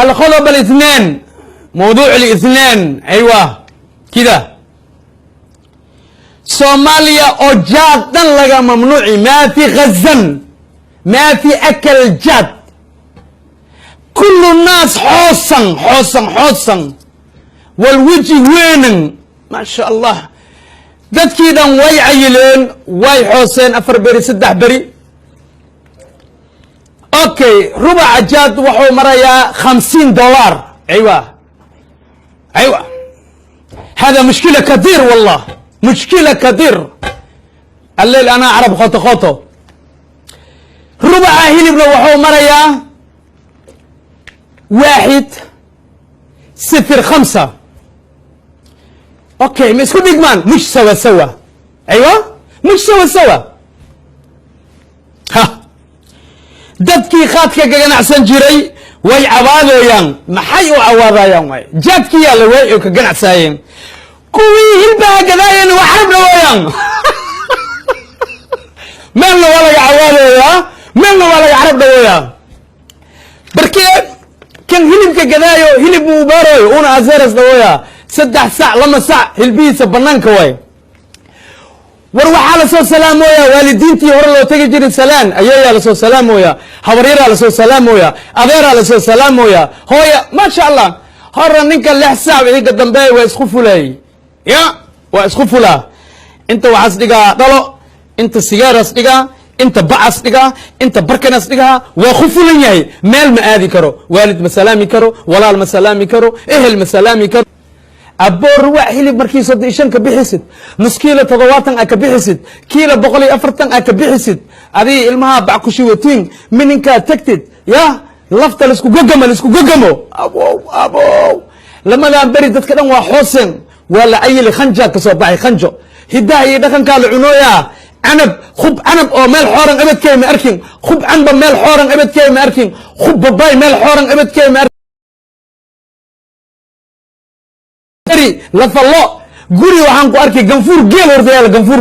الخطب الاثنين، موضوع الاثنين، ايوه كده. صوماليا أوجاد لغا ممنوع، ما في غزن، ما في أكل جاد، كل الناس حوصن حوصن حوصن والوجه وين ما شاء الله. دad كده واي عيلين واي حوصين 4 بري 6 بري. اوكي ربع جاد وحو مريا $50. ايوه ايوه هذا مشكلة كثير والله، مشكلة كثير. الليل انا اعرف خطو خطو. ربع هلب لو وحو مريا 1.05. اوكي مسكو ديجمان مش سوا سوا. ايوه مش سوا سوا. ها dadkii khaadka ganacsan jiray way cawaadayaan. maxay u cawaadayaan? way jadkii la way ka ganacsaayeen, kuwii hilbaha gadaayeen waxarabna wayaan. meelna waa laga cawaadayaa, meelna waa laga carabna wayaan. barkee kan hilibka gadaayo hilib uu baarayo una azaras dawaya 3 saac 2 saac hilbiisa banaanka way. war waxaa la soo salaamoya waalidiintii hore loo tagi jiray salaan ayeeyaa la soo salaamoya, habaryara la soo salaamoya, adeera la soo salaamoya, hooya ma sha Allah. hore ninka 6 saac iga dambeey waa isku fulay ya waa isku fulaa. inta waxaas dhigaa dhalo, inta sigaaras dhigaa, inta bacas dhigaa, inta barkanas dhigaa, waa ku fulan yahay. meel ma aadi karo, waalid ma salaami karo, walaal ma salaami karo, ehel ma salaami karo. aboor waa hilib markii 35 ka bixisid, nus kiilo 70 ka bixisid, kiilo 140 ka bixisid, adii ilmaha bac ku shiwatiin mininka tagtid ya lafta la isku gogamo. abo lamadan bari dadka dhan waa xooseen, waa la ayili khanja ka soo baxay khanjo. hidaha iyo dhaqanka la cunooya canab, khub canab oo meel xooran abadkay ma arkin, khub canba meel xooran abadkay ma arkin, khub babay meel xooran abadkay ma arkin. la fallo guri waxaan ku arkay ganfuur geel horta yaala ganfuur